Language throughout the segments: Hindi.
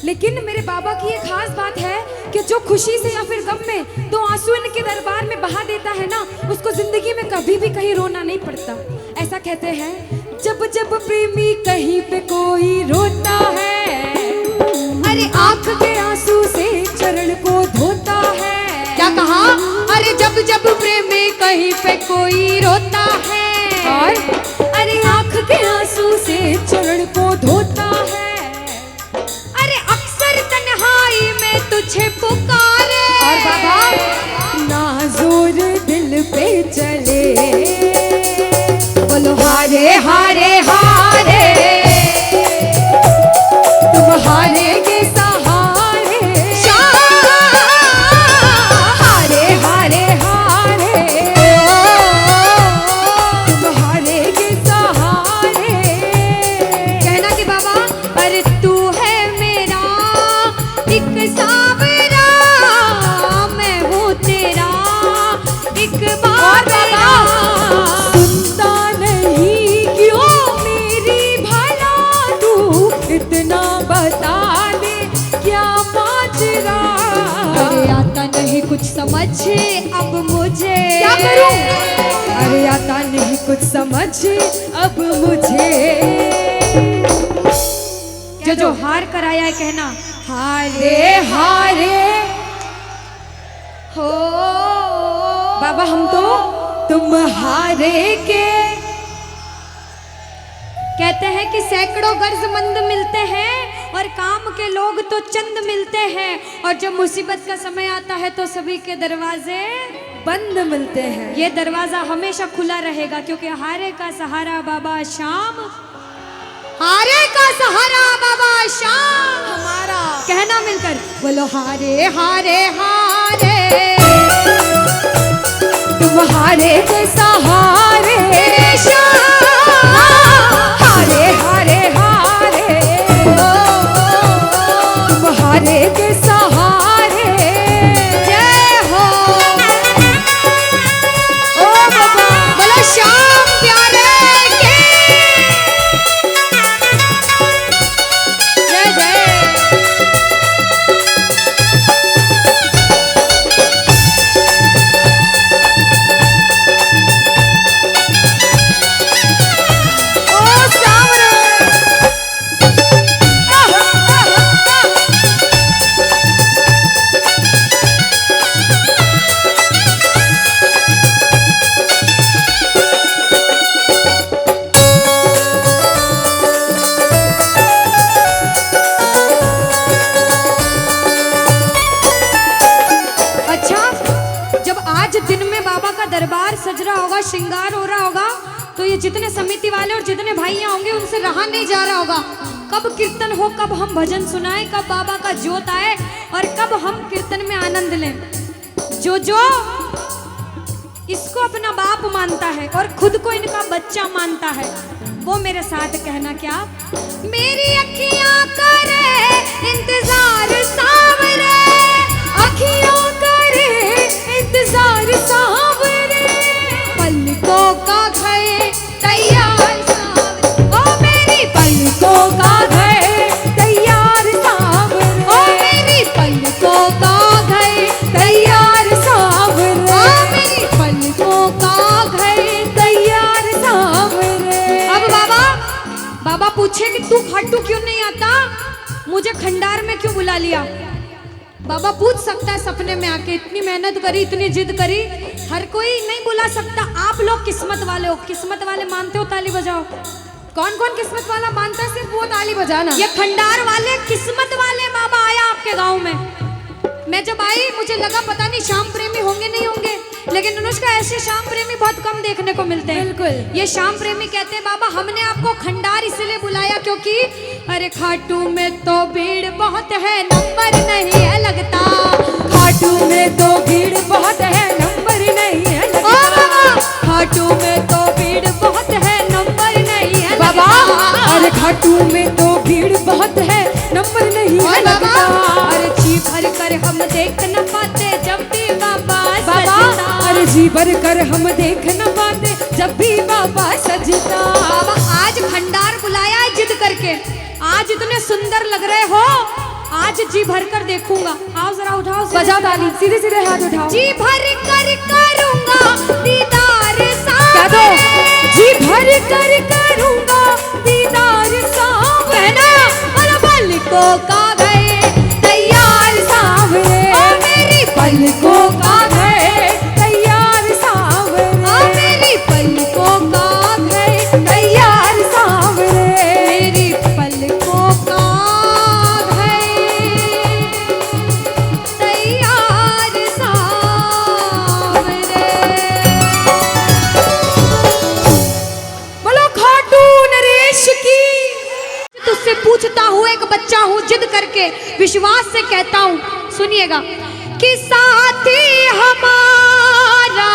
लेकिन मेरे बाबा की ये खास बात है कि जो खुशी से या फिर गम में दो आंसू इनके दरबार में बहा देता है ना, उसको जिंदगी में कभी भी कहीं रोना नहीं पड़ता। ऐसा कहते हैं, जब जब प्रेमी कहीं पे कोई रोता है, अरे आंख के आंसू से चरण को धोता है। क्या कहा? अरे जब जब प्रेमी कहीं पे कोई रोता है, और अरे आंख के आंसू से चरण को धोता है। अरे अक्सर तन्हाई में तुझे पुकारे। और बाबा ना जोर दिल पे चले, बोलो हारे हारे हारे, तुम हारेगे सहारे, हारे हारे हारे, तुम हारेगे सहारे। कहना कि बाबा, अरे तू है मेरा एक सावरा, मैं हूँ तेरा एक बाबरा। सुनता नहीं क्यों मेरी भला, तू इतना बता दे क्या माजरा। अरे आता नहीं कुछ समझ अब मुझे, क्या करूं? अरे आता नहीं कुछ समझ अब मुझे। जो हार कर आया है कहना, हारे हारे हो। बाबा हम तो तुम हारे के। कहते हैं कि सैकड़ों गर्जमंद मिलते हैं और काम के लोग तो चंद मिलते हैं, और जब मुसीबत का समय आता है तो सभी के दरवाजे बंद मिलते हैं। ये दरवाजा हमेशा खुला रहेगा, क्योंकि हारे का सहारा बाबा शाम, हारे का सहारा बाबा शाम हमारा। कहना मिलकर, बोलो हारे हारे हारे, तुम हारे के सहारे, हारे हारे हारे, तुम हारे के सहारे। जय हो। ओ बाबा, बोलो श्याम प्यारे के जय जय। ओ सावरे, अच्छा, जब आज दिन में बाबा का दरबार सज रहा होगा, श्रृंगार हो रहा होगा, तो ये जितने समिति वाले और जितने भाइयां होंगे उनसे रहा नहीं जा रहा होगा। कब कीर्तन हो, कब हम भजन सुनाएं, कब बाबा का जोत आए और कब हम कीर्तन में आनंद लें। जो इसको अपना बाप मानता है और खुद को इनका बच्चा मानता है, वो मेरे साथ कहना क्या, मेरी अखियां करे इंतजार सावरे, अखियों करे इंतजार सावरे, पलकों का घर तैयार सावरे, ओ मेरी पलकों का घर तैयार सावरे, ओ मेरी पलकों का घर तैयार सावरे, ओ मेरी पलकों का घर। तैयार सावरे। अब बाबा पूछे कि तू खाटू क्यों नहीं आता, मुझे खंडार में क्यों बुला लिया। बाबा पूछ सकता है सपने में आके, इतनी मेहनत करी, इतनी जिद करी, हर कोई नहीं बुला सकता। आप लोग किस्मत वाले हो, किस्मत वाले मानते हो, ताली बजाओ। कौन कौन किस्मत वाला मानता है, सिर्फ वो ताली बजाना। ये खंडार वाले किस्मत वाले बाबा आया आपके गांव में। मैं जब आई मुझे लगा पता नहीं श्याम प्रेमी होंगे नहीं होंगे, लेकिन अनुष्का ऐसे श्याम प्रेमी बहुत कम देखने को मिलते हैं। बिल्कुल। ये श्याम प्रेमी कहते हैं, बाबा हमने आपको खंडार इसलिए बुलाया क्योंकि अरे खाटू में तो भीड़ बहुत है, नंबर नहीं है लगता। खाटू में तो भीड़ बहुत है, नंबर नहीं है ओ लगता। बाबा, खाटू में तो भीड़ बहुत है, नंबर नहीं है बाबा, लगता। अरे खाटू में तो भीड़ बहुत है, नंबर नहीं है और बाबा, लगता। अरे जी भर कर हम देख न पाते जब भी बाबा बाबा, सजता। अरे जी भर कर हम देख न पाते जब भी बाबा सजता। बाबा आज खंडार बुलाया है जिद करके, आज इतने सुंदर लग रहे हो, जी भर कर देखूंगा। आओ जरा उठाओ, बजाओ ताली, सीधे सीधे हाथ उठाओ। जी भर कर करूंगा दीदार क्या दो? जी भर कर करूंगा दीदार सावरे, पलकों का गए तैयार सावरे, मेरी पलकों का गए तैयार सावरे, मेरी पलकों का गए तैयार सावरे, मेरी पलकों का गए तैयार सावरे। बोलो खाटू नरेश की। तुझसे पूछता हूँ, एक बच्चा हूँ, जिद करके विश्वास से कहता हूँ, सुनिएगा कि साथी हमारा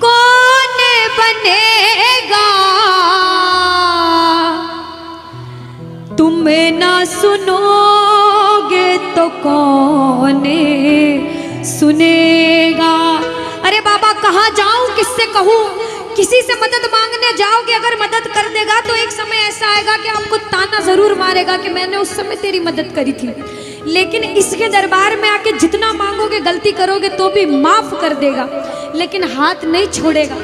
कौन बनेगा, तुम ना सुनोगे तो कौन सुनेगा। अरे बाबा कहाँ जाऊं, किससे कहूँ, किसी से मदद मांगने जाओगे, अगर मदद कर देगा तो एक समय ऐसा आएगा कि आपको ताना जरूर मारेगा कि मैंने उस समय तेरी मदद करी थी। लेकिन इसके दरबार में आके जितना मांगोगे, गलती करोगे तो भी माफ कर देगा, लेकिन हाथ नहीं छोड़ेगा।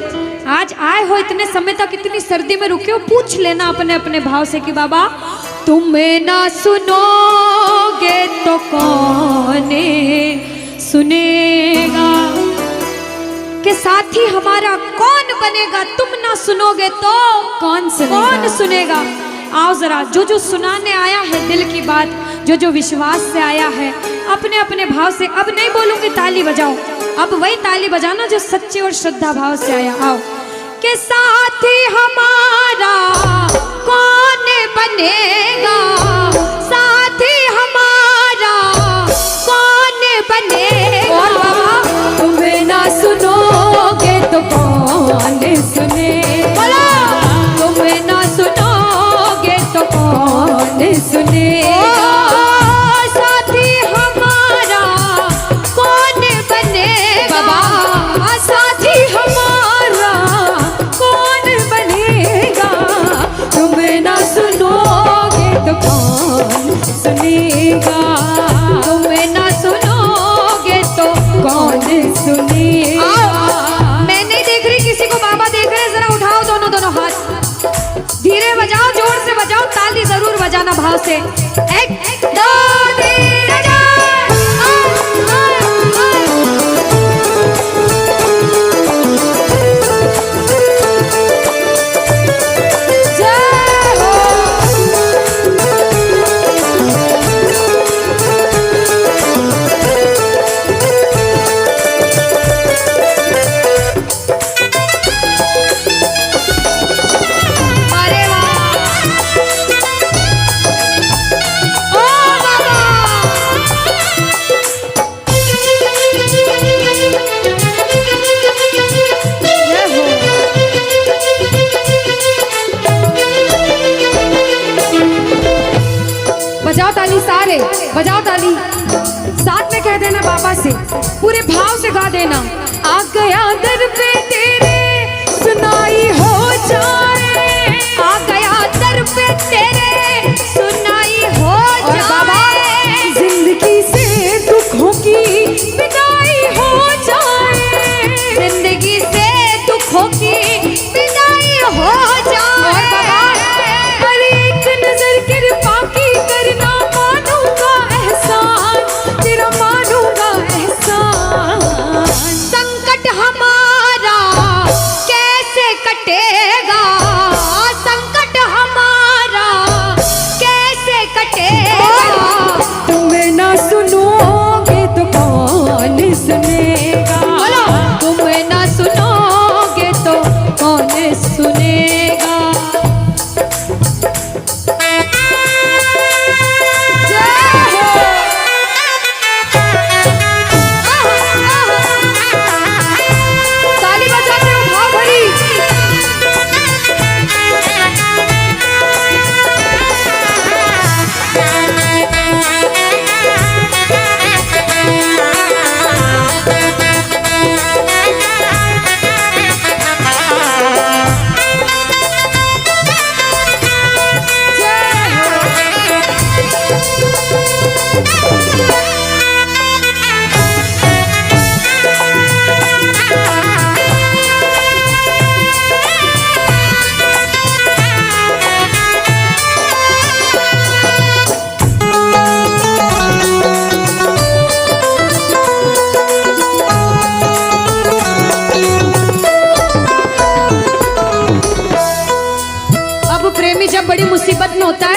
आज आए हो इतने समय तक, इतनी सर्दी में रुके हो, पूछ लेना अपने अपने भाव से कि बाबा तुम ना सुनोगे तो कौन सुनेगा, के साथी हमारा कौन बनेगा, तुम ना सुनोगे तो कौन सुनेगा? कौन सुनेगा। आओ जरा, जो जो सुनाने आया है दिल की बात, जो जो विश्वास से आया है, अपने अपने भाव से, अब नहीं बोलूंगी ताली बजाओ, अब वही ताली बजाना जो सच्चे और श्रद्धा भाव से आया। आओ के साथी हमारा कौन बनेगा, साथी हमारा कौन बनेगा, और बाबा तुम्हें ना सुनोगे तो कौन सुनेगा, तुम्हें ना सुनोगे तो कौन सुनेगा, साथी हमारा कौन बनेगा, बाबा साथी हमारा कौन बनेगा, तुम्हें ना सुनोगे तो कौन सुनेगा, तुम्हें ना सुनोगे तो कौन सुनेगा। मैं नहीं देख रही किसी को, बाबा देख रहे हैं, जरा उठाओ दोनों दोनों हाथ, धीरे बजाओ, जोर से बजाओ, ताली जरूर बजाना भाव से। एक दो तीन जय हो। अरे वाह, ओ बाबा, जय हो। बजाओ ताली सारे, बजाओ ताली, साथ में कह देना बाबा से, पूरे भाव से गा देना। आ गया दर पे तेरे सुनाई हो जाए, आ गया दर पे तेरे सुनाई हो और बाबा जाए, जिंदगी से दुखों की विदाई हो जाए, जिंदगी से दुखों की विदाई हो जाए, और बाबा हर एक नजर कृपा की करना, मानूंगा एहसान तेरा, मानूंगा एहसान। संकट हमारा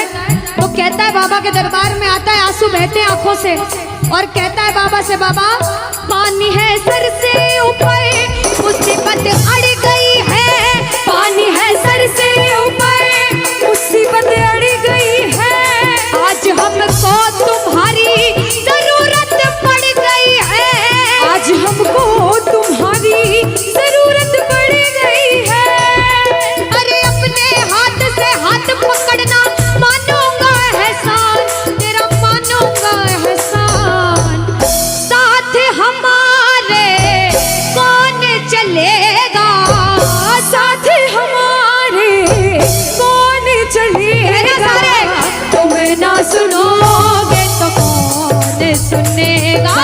है तो कहता है बाबा के दरबार में आता है, आंसू बहते हैं आंखों से और कहता है बाबा से, बाबा पानी है सर से ऊपर मुसीबत अड़ गई है, पानी है सर से ऊपर मुसीबत अड़ गई है, आज हमको तुम्हारी जरूरत पड़ गई है, आज हमको तुम्हारी जरूरत पड़ गई है। अरे अपने हाथ से हाथ पकड़ना, मानूंगा एहसान तेरा, मानूंगा एहसान, साथ हमारे कौन चलेगा, साथ हमारे कौन चलेगा, तुम ना सुनोगे तो कौन सुनेगा,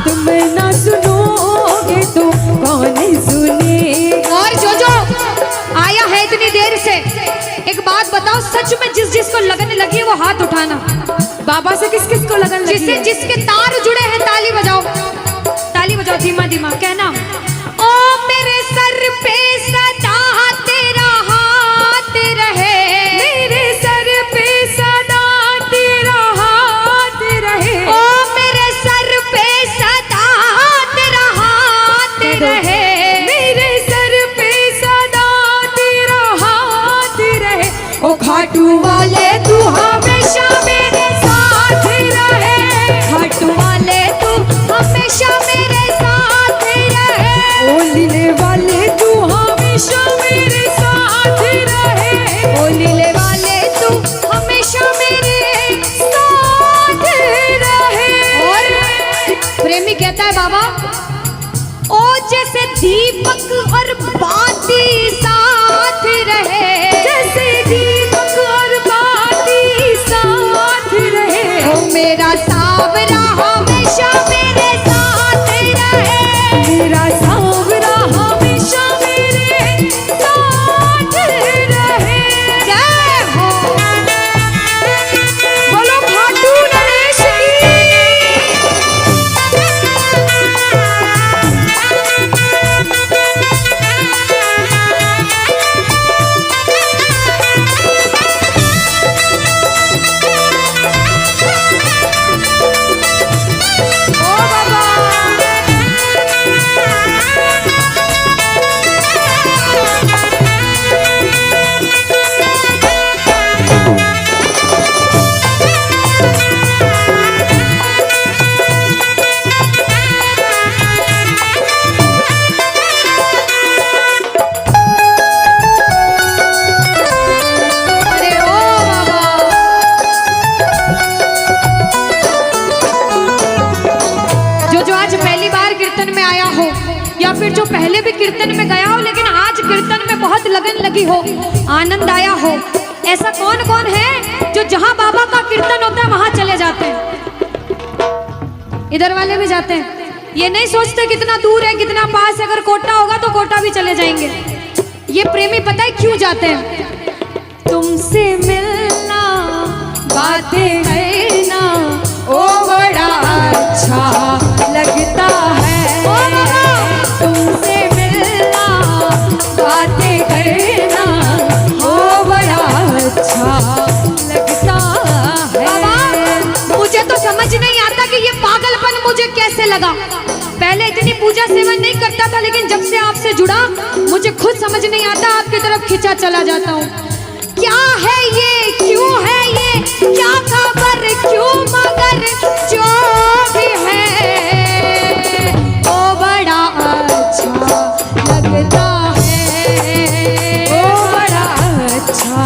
तुम ना सुनोगे तो कौन सुनेगा। और जो आया है इतनी देर से, एक बात बताओ, सच में जिसको लगन लगी है वो हाथ उठाना। बाबा से किस किस को लगन लगी है? जिसके तार जुड़े हैं ताली बजाओ, ताली बजाओ धीमा धीमा, कहना ओ मेरे सर पे सदा तेरा हाथ रहे, मेरे सर पे सदा तेरा हाथ रहे, ओ मेरे सर पे सदा तेरा हाथ रहे, मेरे सर पे सदा तेरा हाथ रहे, ओ खाटू वाले तू हमेशा मेरे साथ रहे, खाटू वाले तू हमेशा मेरे साथ रहे, ओ लीले वाले तू हमेशा मेरे साथ रहे, ओ लीले वाले तू हमेशा मेरे साथ रहे। और प्रेमी कहता है बाबा, ओ जैसे दीपक और बाती साथ रहे, जैसे दीपक और बाती साथ रहे, ओ मेरा सावरा हमेशा मेरे साथ रहे, मेरा सावरा हमेशा मेरे साथ रहे। जय हो। बोलो खाटू नरेश की। ओ बाबा। अरे ओ बाबा, जो आज पहली बार कीर्तन में आया हो या फिर जो पहले भी कीर्तन में गया हो लेकिन आज कीर्तन में बहुत लगन लगी हो, आनंद आया हो, ऐसा कौन कौन है जो जहां बाबा का कीर्तन होता है वहां चले जाते हैं? इधर वाले भी जाते हैं, ये नहीं सोचते कितना दूर है कितना पास है, अगर कोटा होगा तो कोटा भी चले जाएंगे। ये प्रेमी पता है क्यों जाते हैं? तुमसे मिलना बातें करना ओ बड़ा अच्छा लगता है, ओ बाबा। तुमसे मिलना बातें करना ओ बड़ा अच्छा लगता है। बाबा मुझे तो समझ नहीं आता कि ये पागलपन मुझे कैसे लगा। पहले इतनी पूजा सेवन नहीं करता था लेकिन जब से आपसे जुड़ा मुझे खुद समझ नहीं आता, आपकी तरफ खिंचा चला जाता हूँ। क्या है ये, क्यों है ये, क्या खबर, क्यों, मगर जो भी है ओ बड़ा अच्छा लगता है, ओ बड़ा अच्छा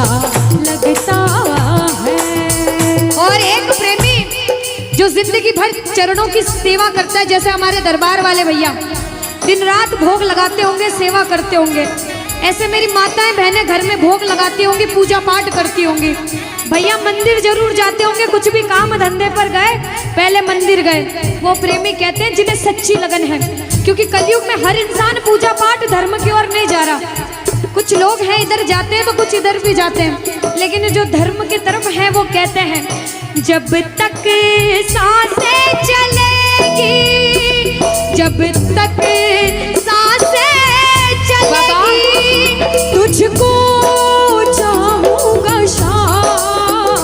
लगता है। और एक प्रेमी जो जिंदगी भर चरणों की सेवा करता है, जैसे हमारे दरबार वाले भैया दिन रात भोग लगाते होंगे, सेवा करते होंगे, ऐसे मेरी माताएं बहनें घर में भोग लगाती होंगी, पूजा पाठ करती होंगी। भैया मंदिर जरूर जाते होंगे, कुछ भी काम धंधे पर गए पहले मंदिर गए। वो प्रेमी कहते हैं जिन्हें सच्ची लगन है, क्योंकि कलयुग में हर इंसान पूजा पाठ धर्म की ओर नहीं जा रहा। कुछ लोग हैं इधर जाते हैं तो कुछ इधर भी जाते हैं, लेकिन जो धर्म की तरफ है वो कहते हैं जब तक सांसें चलेगी, जब तक सांसें चलेगी, तुझको चाहूंगा शाम,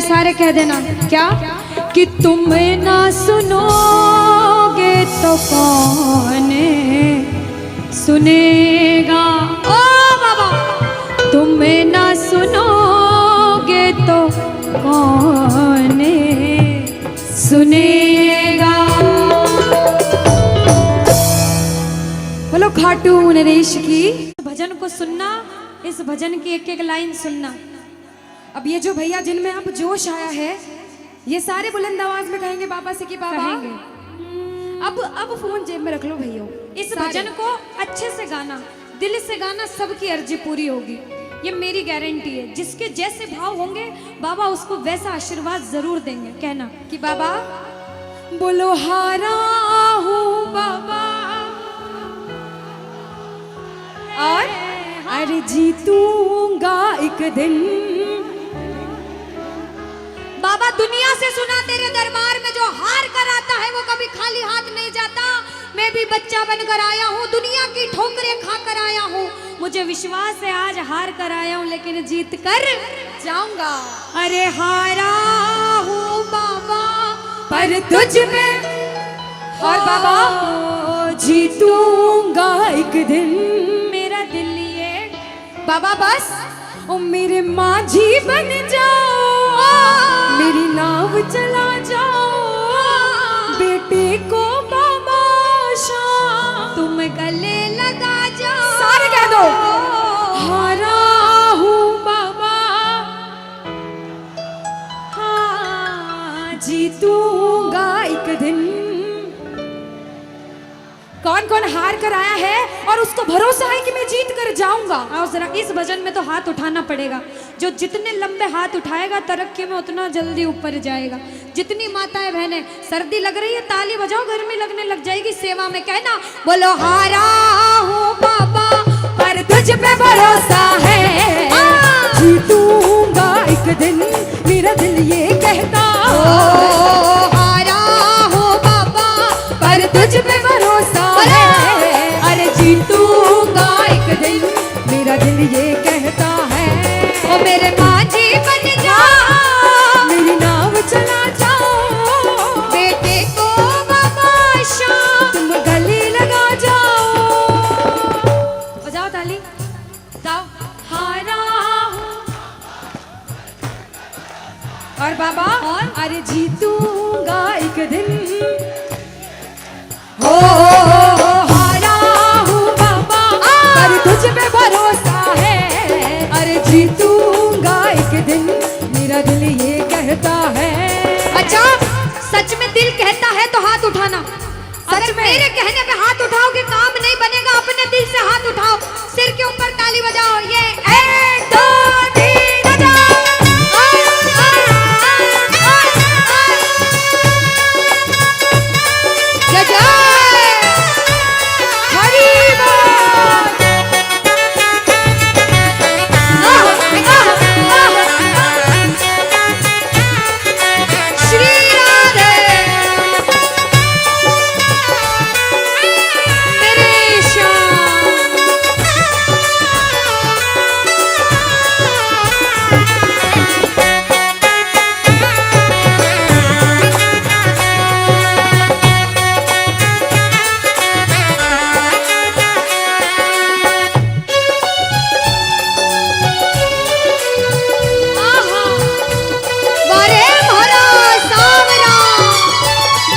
में सारे कह देना क्या कि तुम ना सुनोगे तो कौन सुनेगा। ओ बाबा, तुम ना सुनोगे तो कौन सुनेगा। बोलो खाटू नरेश की। भजन को सुनना, इस भजन की एक एक लाइन सुनना। अब ये जो भैया जिनमें अब जोश आया है, ये सारे बुलंद आवाज में कहेंगे बाबा से कि बाबा कहेंगे। अब फोन जेब में रख लो भैया। इस भजन को अच्छे से गाना, दिल से गाना, सबकी अर्जी पूरी होगी, ये मेरी गारंटी है। जिसके जैसे भाव होंगे बाबा उसको वैसा आशीर्वाद जरूर देंगे। कहना कि बाबा बोलो हारा हूँ बाबा और अरे जीतूंगा एक दिन। बाबा दुनिया से सुना तेरे दरबार में जो हार कर आता है वो कभी खाली हाथ नहीं जाता। मैं भी बच्चा बनकर आया हूँ, दुनिया की ठोकरें खा कर आया हूँ। मुझे विश्वास है आज हार कर आया हूँ लेकिन जीत कर जाऊंगा। अरे हारा हूँ बाबा पर तुझ में और बाबा जीतूंगा एक दिन। मेरा दिल ये बाबा बस ओ मेरे माझी बन जाओ, मेरी नाव चला जाओ, बेटे को बाबा शाम तुम गले लगा जाओ। सारे कह दो हारा हूँ बाबा, हाँ जीतूंगा एक दिन। कौन कौन हार कर आया है और उसको भरोसा है कि मैं जीत कर जाऊंगा। आओ जरा, इस भजन में तो हाथ उठाना पड़ेगा। जो जितने लंबे हाथ उठाएगा तरक्की में उतना जल्दी ऊपर जाएगा। जितनी माताएं बहनें सर्दी लग रही है ताली बजाओ, गर्मी लगने लग जाएगी सेवा में। कहना बोलो हारा हूँ बाबा पर तुझ पे भरोसा है, जीतूंगा एक दिन। मेरा दिल ये कहता हारा हूँ बाबा पर तुझ पे भरोसा है, अरे जीतूंगा एक दिन। मेरा दिल ये कहता है ओ मेरे माझी बन जाओ, मेरी नाव चला जाओ, बेटे को बाबा शाम तुम गले लगा जाओ। बजाओ ताली, जाओ। हारा और बाबा और? अरे जीतूंगा एक दिन। हो हारा हूँ बाबा पर तुझ पे भरोसा है, अरे जीतूंगा एक दिन। मेरा दिल ये कहता है। अच्छा, सच में दिल कहता है तो हाथ उठाना। अगर में? मेरे कहने पे हाथ उठाओगे काम नहीं बनेगा। अपने दिल से हाथ उठाओ, सिर के ऊपर ताली बजाओ। ये 1 2 3 बजाओ। जय जय हरी बोल। श्री राधे मेरे श्याम। आहा, वारे भरा सावरा।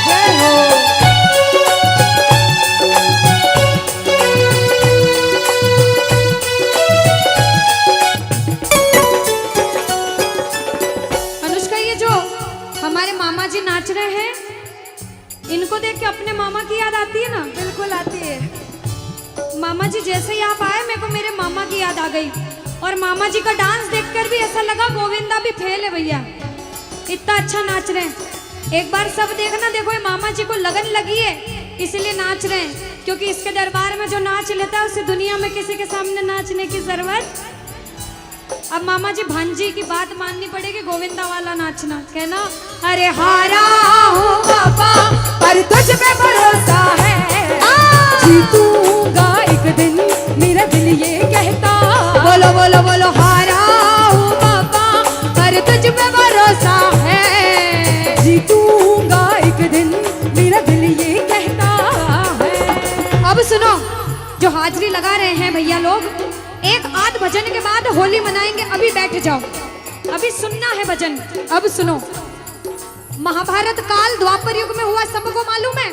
जय हो। अनुष्का, ये जो हमारे मामा जी नाच रहे हैं इनको देख के अपने मामा की याद आती है ना? बिल्कुल आती है। मामा जी जैसे ही आप आए मेरे को मेरे मामा की याद आ गई। और मामा जी का डांस देखकर भी ऐसा लगा गोविंदा भी फेल है भैया, इतना अच्छा नाच रहे हैं। एक बार सब देखना, देखो ये मामा जी को लगन लगी है इसलिए नाच रहे हैं। क्योंकि इसके दरबार में जो नाच लेता है उसे दुनिया में किसी के सामने नाचने की जरूरत। अब मामा जी भांजी की बात माननी पड़ेगी, गोविंदा वाला नाचना। कहना अरे हारा हूँ बाबा पर तुझ पे भरोसा है, जीतूंगा एक दिन। मेरा दिल ये कहता बोलो बोलो बोलो हारा हूँ बाबा पर तुझ पे भरोसा सुनो, जो हाजिरी लगा रहे हैं भैया लोग, एक आध भजन के बाद होली मनाएंगे। अभी बैठ जाओ, अभी सुनना है भजन। अब सुनो, महाभारत काल द्वापर युग में हुआ, सबको मालूम है?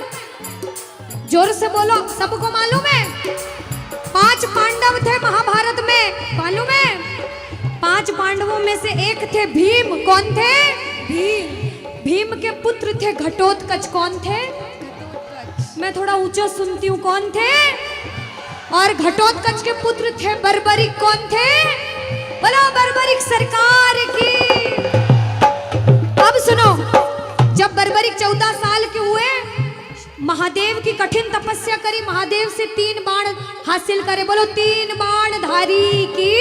जोर से बोलो, सबको मालूम है? 5 पांडव थे महाभारत में, मालूम है? 5 पांडवों में से एक थे भीम। कौन थे? भीम। भीम के पुत्र थे घटोत्कच। कौन थे? मैं थोड़ा ऊंचा सुनती हूँ। कौन थे? और घटोत्कच के पुत्र थे बर्बरिक। कौन थे? बोलो बर्बरिक सरकार की। अब सुनो, जब बर्बरिक 14 साल के हुए, महादेव की कठिन तपस्या करी, महादेव से 3 बाण हासिल करे। बोलो 3 बाण धारी की।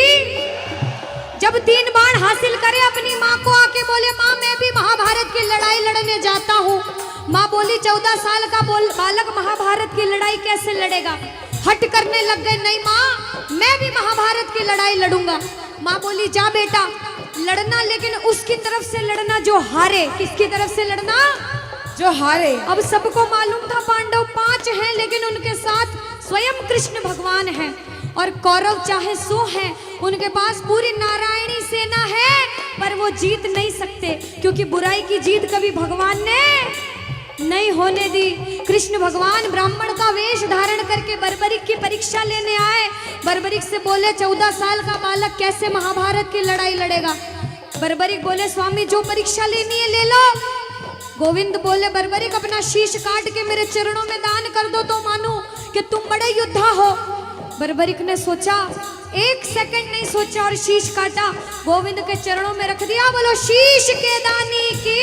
जब 3 बाण हासिल करे, अपनी माँ को आके बोले, माँ मैं भी महाभारत की लड़ाई लड़ने जाता हूँ। माँ बोली 14 साल का बालक महाभारत की लड़ाई कैसे लड़ेगा? हट करने लग गए, नहीं माँ मैं भी महाभारत की लड़ाई लड़ूंगा। माँ बोली जा बेटा लड़ना, लेकिन उसकी तरफ से लड़ना जो हारे। किसकी तरफ से लड़ना? जो हारे। अब सबको मालूम था पांडव 5 हैं, लेकिन उनके साथ स्वयं कृष्ण भगवान हैं। और कौरव चाहे 100 हैं, उनके पास पूरी नारायणी सेना है, पर वो जीत नहीं सकते, क्योंकि बुराई की जीत कभी भगवान ने नहीं होने दी। कृष्ण भगवान ब्राह्मण का वेश धारण करके बर्बरिक की परीक्षा लेने आए। बर्बरिक से बोले 14 साल का बालक कैसे महाभारत की लड़ाई लड़ेगा? बर्बरिक बोले स्वामी जो परीक्षा लेनी है ले लो। गोविंद बोले बर्बरिक अपना शीश काट के मेरे चरणों में दान कर दो तो मानूं कि तुम बड़े योद्धा हो। बर्बरिक ने सोचा, 1 सेकंड नहीं सोचा और शीश काटा, गोविंद के चरणों में रख दिया। बोलो शीश के दानी की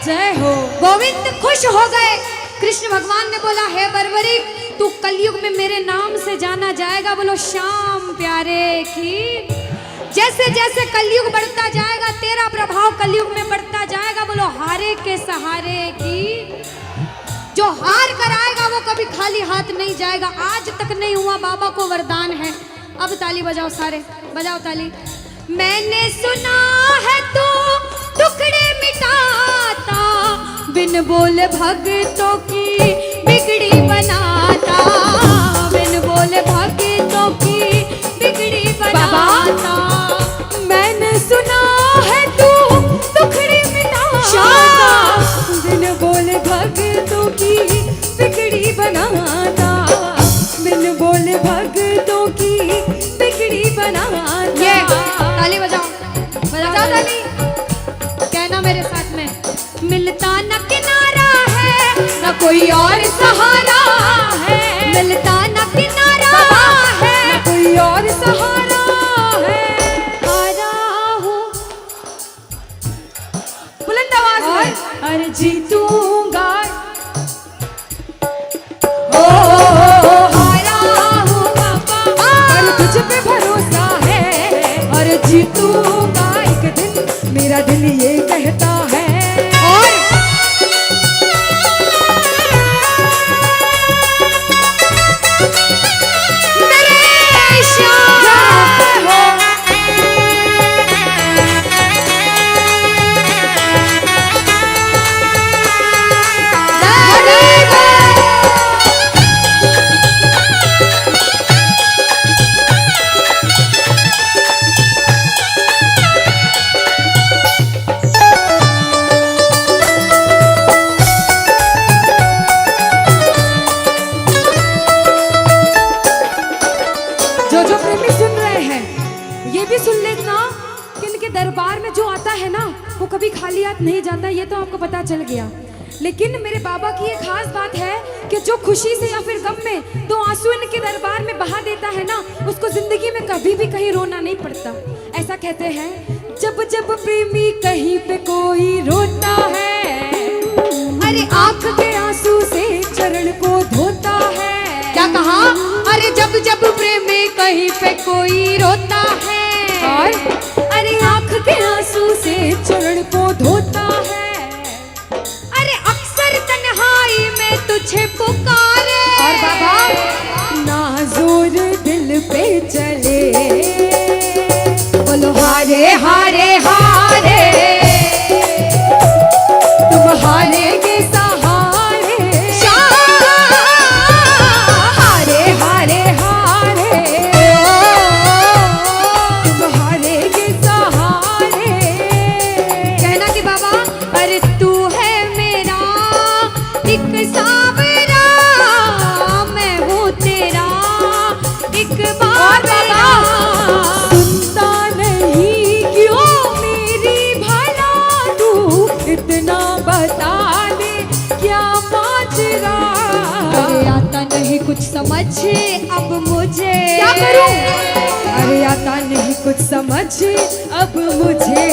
जय हो। गोविंद खुश हो गए। कृष्ण भगवान ने बोला हे बर्बरिक तू कलयुग में मेरे नाम से जाना जाएगा। बोलो श्याम प्यारे की। जैसे जैसे कलयुग बढ़ता जाएगा तेरा प्रभाव कलयुग में बढ़ता जाएगा। बोलो हारे के सहारे की। जो हार कर आएगा वो कभी खाली हाथ नहीं जाएगा। आज तक नहीं हुआ, बाबा को वरदान है। अब ताली बजाओ, सारे बजाओ ताली। मैंने सुना है तू टुकड़े मिटाता, बिन बोले भक्तों की बिगड़ी बनाता, बिन बोले भक्तों की बिगड़ी बनाता। मैंने सुना है तू टुकड़े मिटाता, बिन बोले भक्तों की बिगड़ी बनाता, बिन बोले भक्तों की बिगड़ी बनाता। ये ताली बजाओ, बजाओ ताली। कहना मेरे साथ में, मिलता न किनारा है न कोई और सहारा है, मिलता न किनारा है न कोई और सहारा है। हारा हूँ बुलंद आवाज में अरे जीतूंगा। हारा हूँ बाबा, और तुझ पे भरोसा है, और जीतूंगा एक दिन, मेरा दिल ये कहता है। और मेरे श्याम हो। जो प्रेमी सुन रहे हैं ये भी सुन लेना कि इनके दरबार में जो आता है ना वो कभी खाली हाथ नहीं जाता। ये तो आपको पता चल गया। लेकिन मेरे बाबा की एक खास बात है कि जो खुशी से या फिर गम में 2 आंसू इनके दरबार में बहा देता है ना, उसको जिंदगी में कभी भी कहीं रोना नहीं पड़ता। ऐसा कहते हैं, जब जब प्रेमी कहीं पे कोई रोता है, अरे आंख के आंसू से चरण को धोता है। क्या कहा? अरे जब जब प्रेमी कहीं पे कोई रोता है, और अरे आंख के आंसू से चरण को धोता है। अरे अक्सर तन्हाई में तुझे पुकारे। और बाबा ना जोर दिल पे चले, बोलो हारे हारे हारे, तुम हारे के सहारे, हारे कुछ समझ अब मुझे। क्या करूं? अरे आता नहीं कुछ समझ अब मुझे।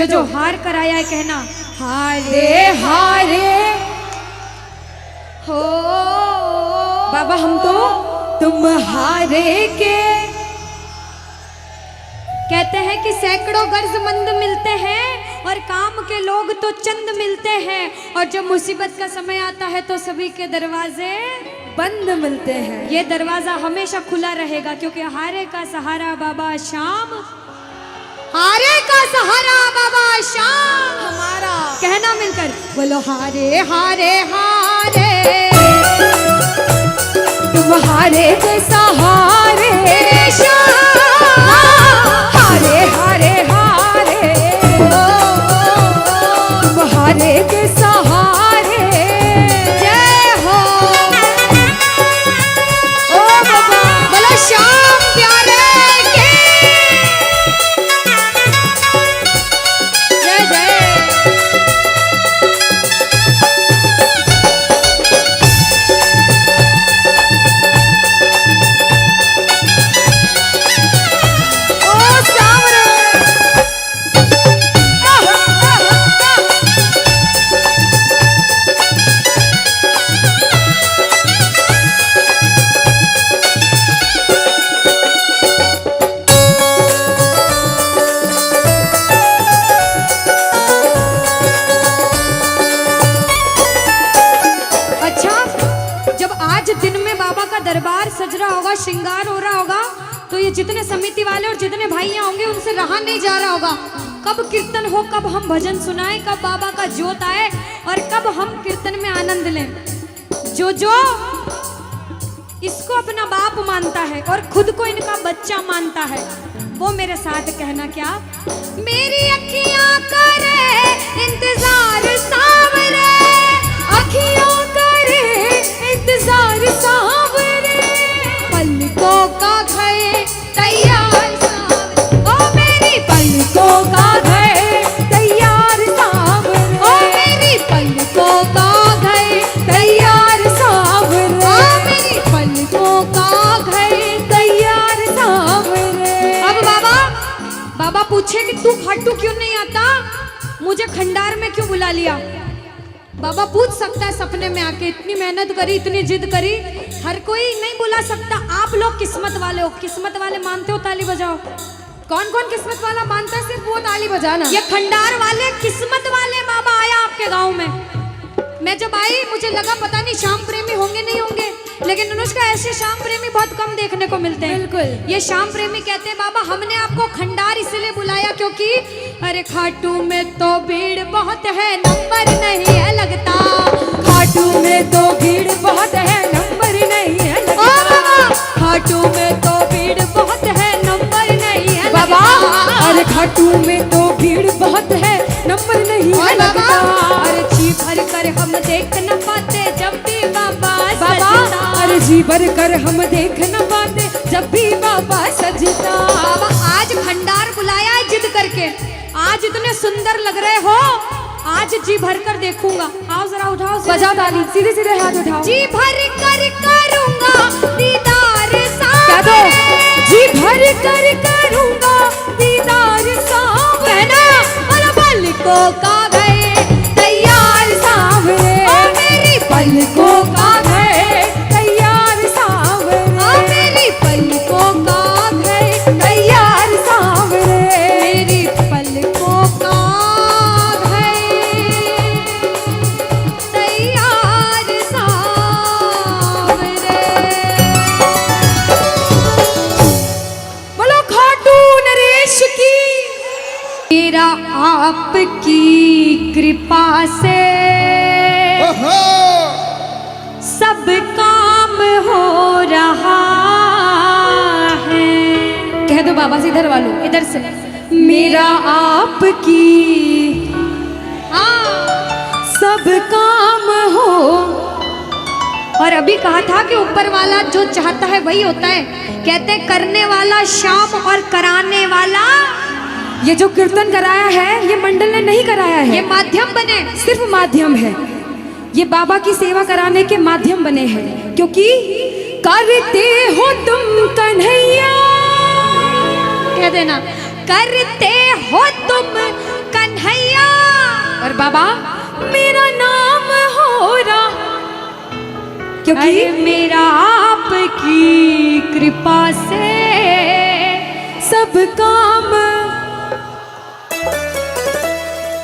जो हार कर आया है कहना हारे हारे हो। बाबा हम तो तुम्हारे के। कहते हैं कि सैकड़ों गर्जमंद मिलते हैं और काम के लोग तो चंद मिलते हैं, और जब मुसीबत का समय आता है तो सभी के दरवाजे बंद मिलते हैं। ये दरवाजा हमेशा खुला रहेगा, क्योंकि हारे का सहारा बाबा शाम, हारे का सहारा बाबा शाम हमारा। कहना मिलकर बोलो हारे हारे हारे, तुम्हारे के सहारे हारे हारे हारे, तुम्हारे के सहारे। जय हो। ओ बाबा बोलो श्याम प्यारे के जय जय। दरबार सज रहा होगा, श्रृंगार हो रहा होगा, तो ये जितने समिति वाले और जितने भाइयां होंगे उनसे रहा नहीं जा रहा होगा। कब कीर्तन हो, कब हम भजन सुनाएं, कब बाबा का जोत आए और कब हम कीर्तन में आनंद लें। जो इसको अपना बाप मानता है और खुद को इनका बच्चा मानता है, वो मेरे साथ कहना क्या। मेरी अखियां करे इंतजार सावरे, अखियां करे इंतजार सावरे, पलकों का घर तैयार सावरे, ओ मेरी पलकों का घर तैयार सावरे, ओ मेरी पलकों का घर तैयार सावरे, ओ मेरी पलकों का घर तैयार सावरे। अब बाबा पूछे कि तू खाटू क्यों नहीं आता, मुझे खंडार में क्यों बुला लिया। बाबा पूछ सकता है सपने में आके, इतनी मेहनत करी, इतनी जिद करी, हर कोई नहीं बुला सकता। आप लोग किस्मत वाले हो, किस्मत वाले मानते हो, ताली बजाओ। कौन कौन किस्मत वाला मानता है, सिर्फ वो ताली बजाना। ये खंडार वाले किस्मत वाले बाबा आया आपके गांव में। मैं जब आई मुझे लगा पता नहीं श्याम प्रेमी होंगे नहीं होंगे, लेकिन अनुष्का ऐसे श्याम प्रेमी बहुत कम देखने को मिलते हैं। बिल्कुल। ये श्याम प्रेमी कहते हैं बाबा हमने आपको खंडार इसलिए बुलाया क्योंकि अरे खाटू में तो भीड़ बहुत है, नंबर नहीं है लगता। खाटू में तो भीड़ बहुत है, नंबर नहीं है लगता। ओ बाबा खाटू में तो भीड़ बहुत है, नंबर नहीं है बाबा लगता। अरे खाटू में तो भीड़ बहुत है, नंबर नहीं है लगता। अरे जी भर कर हम देख न पाते जब भी बाबा बाबा सजता। अरे जी भर कर हम देख न पाते जब भी बाबा सजता। बाबा आज भंडार बुलाया है जिद करके, आज इतने सुंदर लग रहे हो, आज जी भर कर देखूंगा। आओ जरा उठाओ, बजाओ ताली, सीधे सीधे हाथ उठाओ। जी भर कर करूंगा दीदार क्या दो? जी भर कर करूंगा दीदार सावरे, और पलकों का घर तैयार सावरे, ओ मेरी पलकों का घर तैयार सावरे, ओ मेरी पलकों का घर तैयार सावरे, मेरी पलकों का घर तैयार सावरे। बोलो खाटू नरेश की। मेरा आपकी कृपा से सब काम हो रहा है। कह दो बाबा से, इधर वालों, इधर से मेरा आपकी सब काम हो। और अभी कहा था कि ऊपर वाला जो चाहता है वही होता है। कहते हैं करने वाला श्याम और कराने वाला, ये जो कीर्तन कराया है ये मंडल ने नहीं कराया है, ये माध्यम बने। सिर्फ माध्यम है। ये बाबा की सेवा कराने के माध्यम बने हैं, क्योंकि करते हो तुम कन्हैया, कह देना करते हो तुम कन्हैया, और बाबा मेरा नाम हो रहा, क्योंकि अरे मेरा आपकी कृपा से सब काम,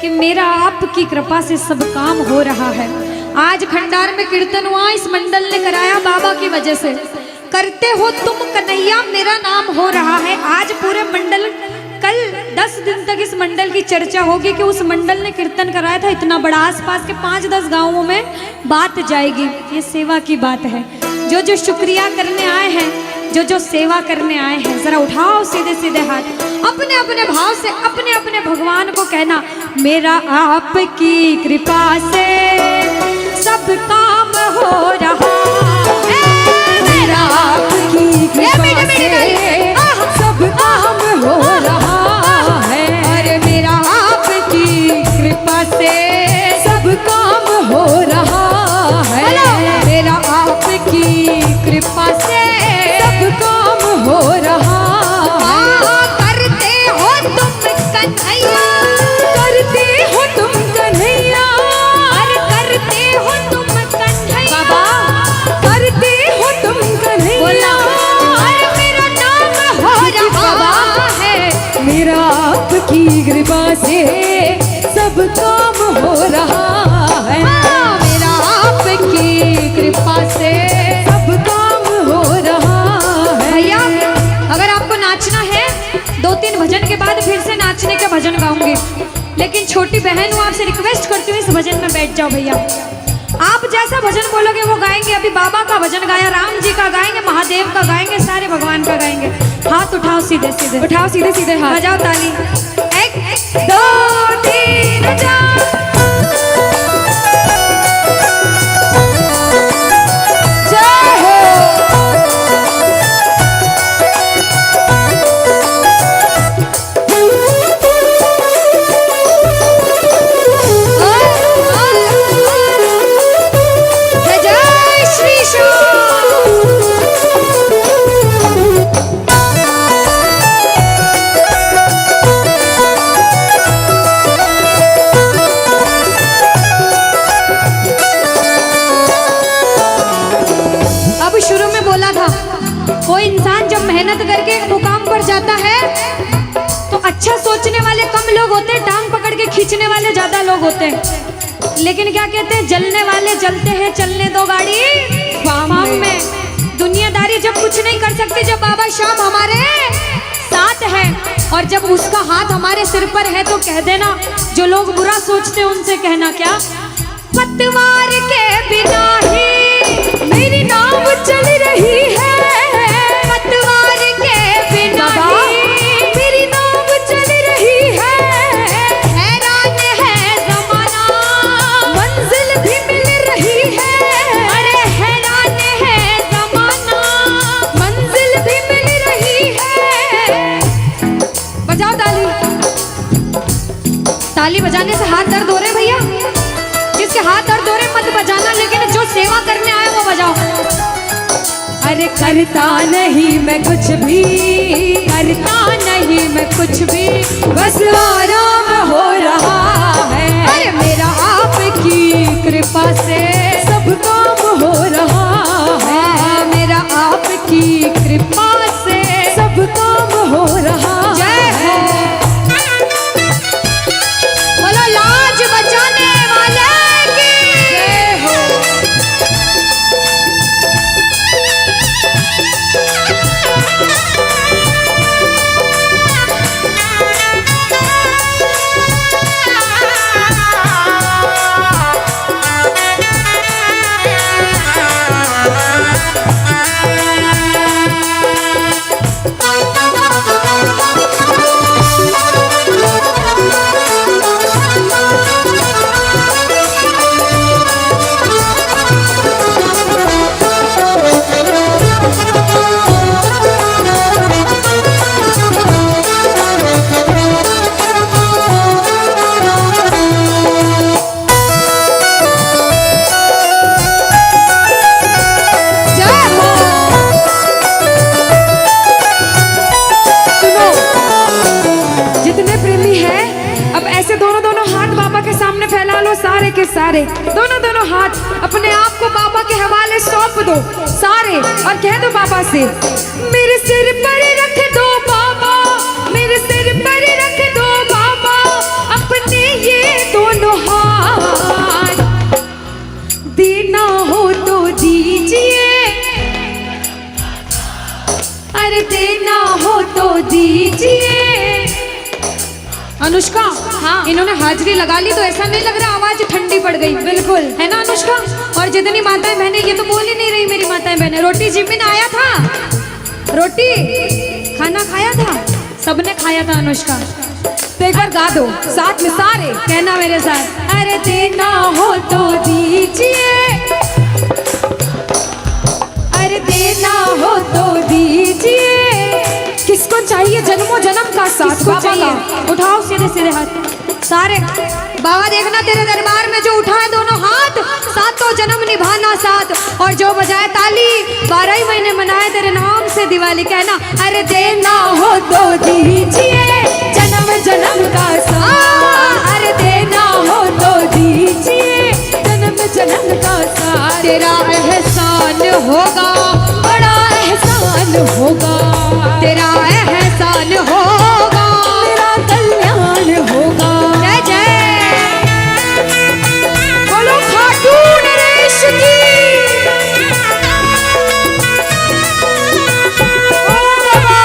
कि मेरा आपकी कृपा से सब काम हो रहा है। आज खंडार में कीर्तन हुआ, इस मंडल ने कराया बाबा की वजह से। करते हो तुम कन्हैया मेरा नाम हो रहा है। आज पूरे मंडल, कल 10 दिन तक इस मंडल की चर्चा होगी कि उस मंडल ने कीर्तन कराया था इतना बड़ा, आसपास के 5-10 गांवों में बात जाएगी। ये सेवा की बात है। जो जो शुक्रिया करने आए हैं, जो जो सेवा करने आए हैं, जरा उठाओ सीधे सीधे हाथ, अपने अपने भाव से अपने अपने भगवान को कहना, मेरा आपकी कृपा से सब काम हो रहा है, मेरा आपकी कृपा से सब काम हो रहा है, अरे मेरा आपकी कृपा से सब काम हो रहा है, मेरा आपकी कृपा से सब काम हो रहा है। करते हो तुम कन्हैया, करते हो तुम कन्हैया, अरे करते हो तुम कन्हैया, बाबा करते हो तुम कन्हैया, बोला अरे मेरा नाम हो रहा है, मेरा आपकी कृपा से सब काम हो रहा है, मेरा आपकी कृपा से सब काम हो रहा है। भैया अगर आपको नाचना है 2-3 भजन के बाद फिर से नाचने का भजन गाऊंगी, लेकिन छोटी बहन हूँ, आपसे रिक्वेस्ट करती हूँ इस भजन में बैठ जाओ भैया। आप जैसा भजन बोलोगे वो गाएंगे। अभी बाबा का भजन गाया, राम जी का गाएंगे, महादेव का गाएंगे, सारे भगवान का गाएंगे। हाथ उठाओ सीधे सीधे, उठाओ सीधे सीधे हाथ, बजाओ ताली। 1 2 3 4 जय हो। जय जय श्री श्याम। अब शुरू में बोला था, कोई इंसान जब मेहनत करके मुकाम पर जाता है तो अच्छा सोचने वाले कम लोग होते हैं, टांग पकड़ के खींचने वाले ज्यादा लोग होते हैं। लेकिन क्या कहते हैं, जलने वाले जलते हैं, चलने दो गाड़ी फार्म फार्म में। में। दुनियादारी जब कुछ नहीं कर सकते, जब बाबा श्याम हमारे साथ है और जब उसका हाथ हमारे सिर पर है, तो कह देना, जो लोग बुरा सोचते हैं उनसे कहना क्या, पतवार के बिना ही मेरी नाव चल रही है, पतवार के बिना बाबा ही मेरी नाव चल रही है, हैरान है जमाना, मंजिल भी मिल रही है, अरे हैरान है जमाना, मंजिल भी मिल रही है। बजाओ ताली। ताली बजाने से हाथ दर्द हो रहे हैं भैया, जिसके हाथ दर्द हो रहे मत बजाना, लेकिन जो सेवा करने आए वो बजाओ। अरे करता नहीं मैं कुछ भी, करता नहीं मैं कुछ भी, बस आराम हो रहा है, अरे मेरा आपकी कृपा से सब काम हो रहा है, मेरा आपकी कृपा से सब काम हो रहा जय हो। बोलो लाज बचाने वाले की जय हो। सारे, दोनों दोनों हाथ अपने आप को बाबा के हवाले सौंप दो सारे, और कह दो बाबा से, मेरे सिर पर रख दो बाबा, मेरे सिर पर रख दो बाबा अपने ये दोनों हाथ, देना हो तो दीजिए, अरे देना हो तो दीजिए। अनुष्का, हाँ। इन्होंने हाजिरी लगा ली तो ऐसा नहीं लग रहा आवाज ठंडी पड़ गई? बिल्कुल है ना अनुष्का? और जितनी माताएं बहनें, ये तो बोल ही नहीं रही मेरी माताएं बहनें। रोटी जिमिन आया था, रोटी खाना खाया था, सबने खाया था अनुष्का। तो एक बार गा दो साथ में सारे, कहना मेरे साथ, अरे देना हो तो दीजिए, अरे देना हो तो दीजिए। किसको चाहिए जन्मों जन्म का साथ? किसको बाबा चाहिए? का। उठाओ सीधे सीधे हाथ सारे। बाबा देखना तेरे दरबार में जो उठाए दोनों हाथ, सातों जन्म निभाना साथ, और जो बजाए ताली 12 ही महीने मनाए तेरे नाम से दिवाली। कहना, अरे देना हो तो दीजिए जन्म जन्म का साथ, अरे देना हो तो दीजिए जन्म जन्म का साथ। तेरा एहसान होगा, बड़ा एहसान होगा, तेरा एहसान होगा, मेरा कल्याण होगा। जय जय बोलो खाटू नरेश की। ओ बाबा।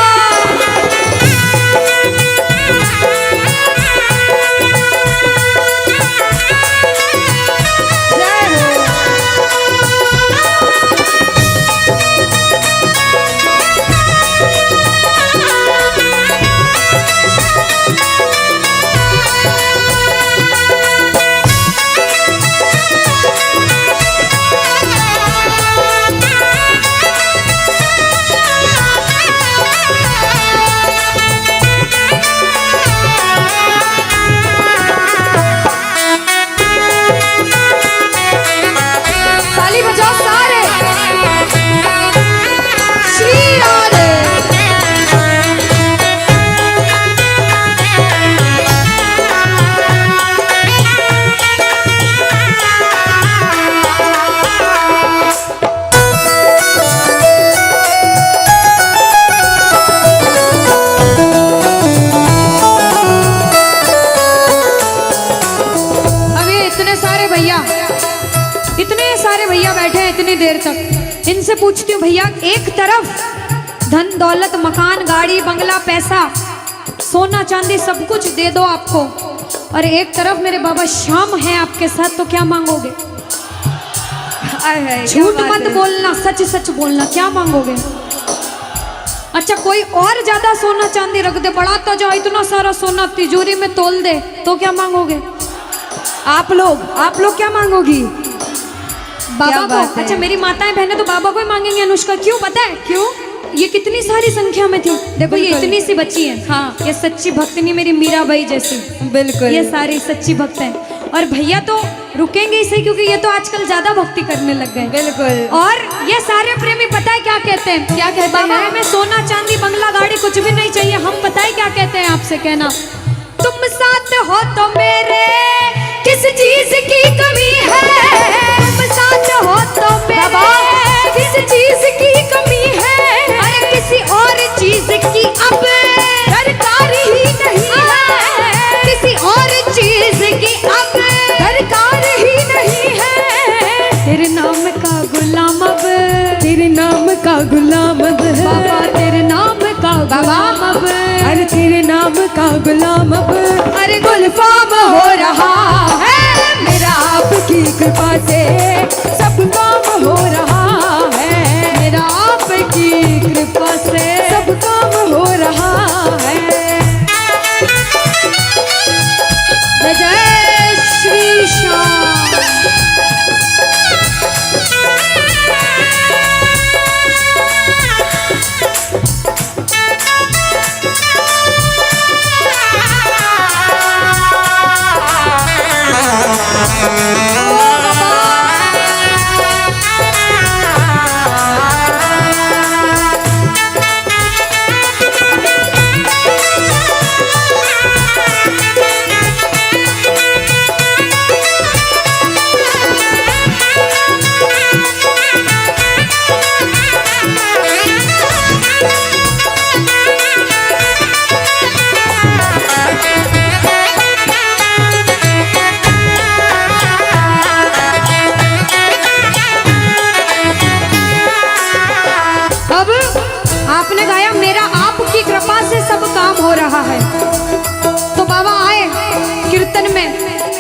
जय हो। ताली बजाओ सारे। श्री राधे। अब ये इतने सारे भैया बैठे हैं इतनी देर तक, इनसे पूछती हूँ भैया, एक तरफ धन दौलत मकान गाड़ी बंगला पैसा सोना चांदी सब कुछ दे दो आपको, और एक तरफ मेरे बाबा श्याम हैं आपके साथ, तो क्या मांगोगे? झूठ मत बोलना, सच सच बोलना, क्या मांगोगे? अच्छा कोई और ज्यादा सोना चांदी रख दे, बढ़ाता जाओ इतना सारा सोना तिजोरी में तोल दे, तो क्या मांगोगे? आप लोग क्या मांगोगी? बाबा को। अच्छा मेरी माताएं बहनें तो बाबा को ही मांगेंगे अनुष्का, क्यों पता है? क्यों? ये कितनी सारी संख्या में थी, देखो ये बिल्कुल। इतनी सी बच्ची है, हाँ। ये सच्ची भक्तनी मेरी मीराबाई जैसी, बिल्कुल। ये सारी सच्ची भक्त हैं। और भैया तो रुकेंगे ही सही, क्योंकि ये तो आजकल ज्यादा भक्ति करने लग गए। बिल्कुल। और ये सारे प्रेमी पता है क्या कहते हैं? क्या कहते बाबा हैं? हमें सोना चांदी बंगला गाड़ी कुछ भी नहीं चाहिए, हम पता है क्या कहते हैं आपसे? कहना, तुम साथ हो तो मेरे किस चीज की कमी है, तुम साथ हो तो मेरे किस चीज की कमी है, अरे किसी और चीज की अब दरकार ही नहीं है, किसी और चीज की अब दरकार ही नहीं है। तेरे नाम का गुलाम अब, तेरे नाम का गुलाम अब, बाबा तेरे नाम का गुलाम अब, अरे तेरे नाम का गुलाम अब, अरे गुलफाम हो रहा है मेरा आपकी कृपा से सब काम हो रहा है, मेरा आपकी कृपा से सब काम हो रहा है। जय जय श्री श्याम।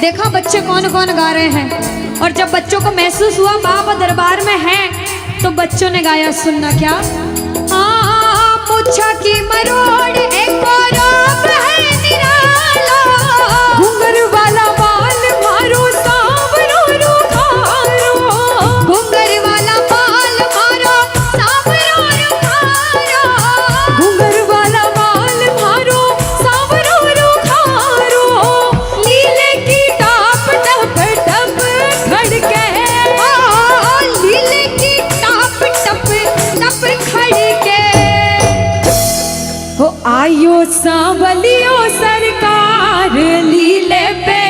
देखा बच्चे कौन कौन गा रहे हैं, और जब बच्चों को महसूस हुआ बाबा दरबार में हैं, तो बच्चों ने गाया, सुनना क्या। मुच्छा की मरोड़ एक और है निराला, घुंघर वाला बाल मारो सांवरो रुखारो, घुंघर वाला बाल मारो सांवरो रुखारो, घुंघर वाला बाल मारो सांवरो रुखारो, लीले की टाप टप टप खड़के, लीले की टाप टप टप खड़के, हो आयो सांवलियो सरकार लीले पे।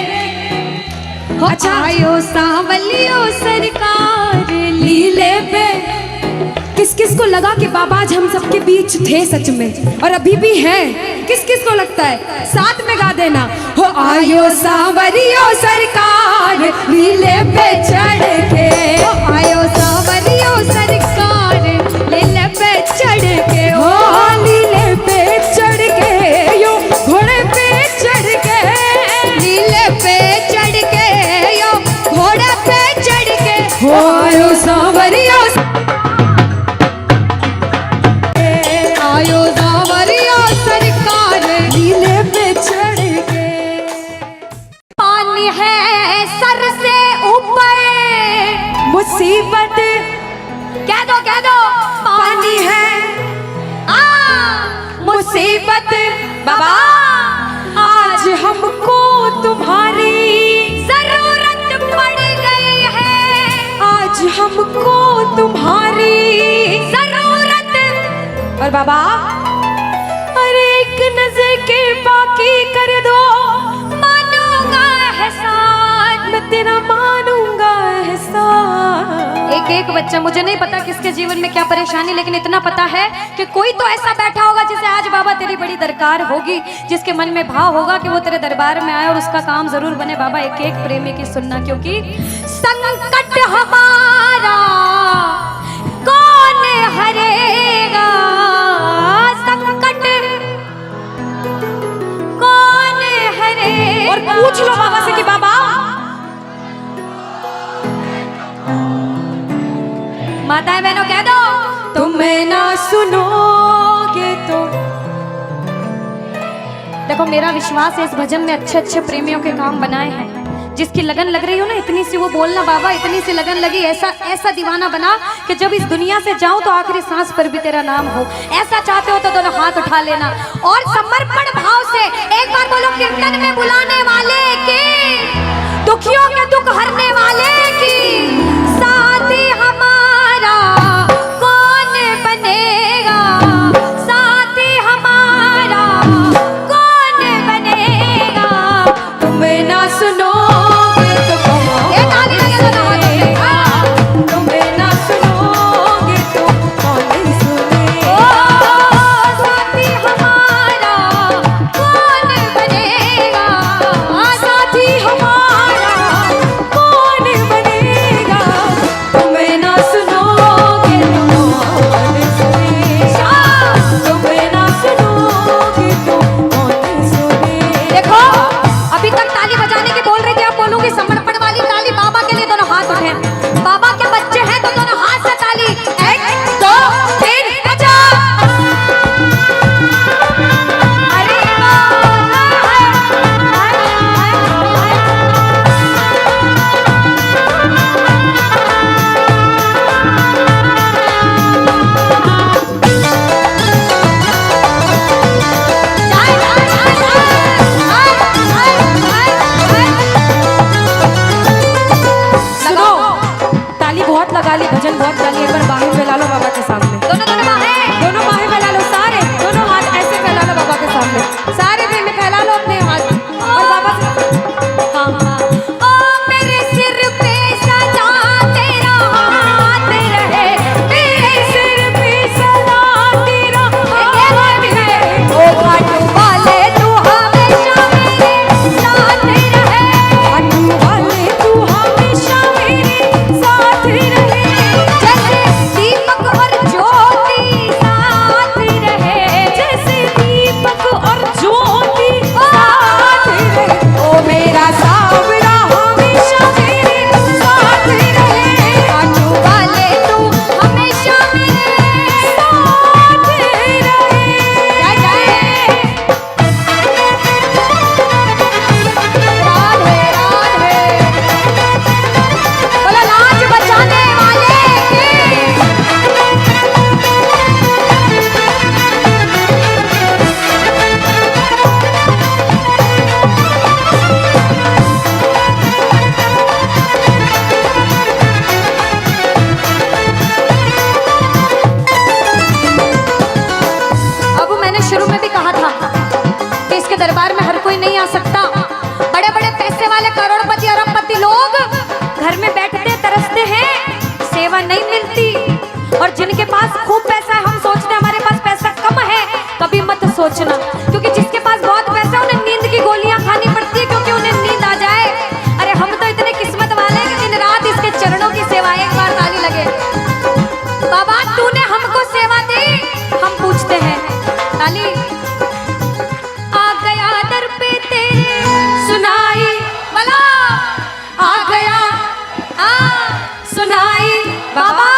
अच्छा, आयो सांवलियो सरकार लीले पे। किस किस को लगा कि बाबा आज हम सबके बीच थे सच में, और अभी भी हैं? किस किस को लगता है? साथ में गा देना। हो आयो सांवरियो सरकार लीले पे चढ़ के, हो आयो सांवरियो सरकार लीले पे चढ़ के, हो लीले पे चढ़ के, यो घोड़े पे चढ़ के, लीले पे चढ़ के, यो घोड़े पे चढ़ के, हो आयो सांवरियो आयो सांवरियो सरकार लीले पे चढ़ के। पानी है सर से ऊपर, मुसीबत कह दो पानी है, मुसीबत बाबा आज हमको तुम्हारी जरूरत पड़ गई है, आज हमको तुम्हारी जरूरत। और बाबा अरे एक नजर के बाकी कर दो, मानूंगा एहसान, मैं तेरा मानूंगा एहसान। एक एक बच्चा, मुझे नहीं पता किसके जीवन में क्या परेशानी, लेकिन इतना पता है कि कोई तो ऐसा बैठा होगा जिसे आज बाबा तेरी बड़ी दरकार होगी, जिसके मन में भाव होगा कि वो तेरे दरबार में आए और उसका काम जरूर बने। बाबा एक एक प्रेमी की सुनना, क्योंकि संकट हमारा कौन हरेगा, संकट कौन हरेगा। और पूछ लो बाबा से कि बाबा माताएं बहनों कह दो, तुम्हें ना सुनोगे तो। देखो मेरा विश्वास है इस भजन में अच्छे अच्छे प्रेमियों के काम बनाए हैं। जिसकी लगन लग रही हो ना, इतनी सी वो बोलना बाबा, इतनी सी लगन लगी, ऐसा ऐसा दीवाना बना कि जब इस दुनिया से जाऊं तो आखिरी सांस पर भी तेरा नाम हो। ऐसा चाहते हो तो दोनों हाथ उठा लेना और समर्पण भाव से एक बार बोलो, कीर्तन में बुलाने वाले की, दुखियों के दुख हरने वाले की, साथी हमारा कौन बनेगा, साथी हमारा कौन बनेगा। तुम्हें ना सुनो तुम्हें ना सुनोगे तो कौन सुने। साथी हमारा कौन बनेगा, साथी हमारा कौन बनेगा, तुम्हें ना सुनोगे तो कौन सुनेगा, तुम्हें ना सुनोगे तो कौन सुने। देखो अभी तक ताली बजाने की बोल रही थी, अब बोलूंगी समर्पण वाली ताली। बाबा के लिए दोनों हाथ उठे, बाबा के बच्चे हैं तो दोनों हाथ से ताली, 1 2 3 बजा। अरे सुनो, ताली बहुत लगा ली, भजन बहुत गा ली, एक बार बाहें फैला लो बाबा के सामने। दोनों बाहें फैला लो, सारे दोनों हाथ ऐसे फैला लो बाबा के सामने, सारे भी में फैला लो अपने हाथ और बाबा से हाँ। ओ मेरे सिर पे सदा तेरा हाथ रहे, मेरे सिर पे सदा तेरा हाथ है, ओ घाट वाले तू हमेशा मेरे साथ रहे, घाट वाले तू हमेशा मेरे साथ रहे। जैसे दीपक और ज्योति और जिनके पास खूब पैसा है, हम सोचते हैं हमारे पास पैसा कम है, कभी मत सोचना, क्योंकि जिसके पास बहुत पैसा है उन्हें नींद की गोलियां खानी पड़ती है, क्योंकि उन्हें नींद आ जाए। अरे हम तो इतने किस्मत वाले हैं कि दिन रात इसके चरणों की सेवा, एक बार ताली लगे। बाबा तूने हमको सेवा दी, हम पूछते हैं ताली। आ गया दर पे तेरे सुनाई वाला, आ गया सुनाई बाबा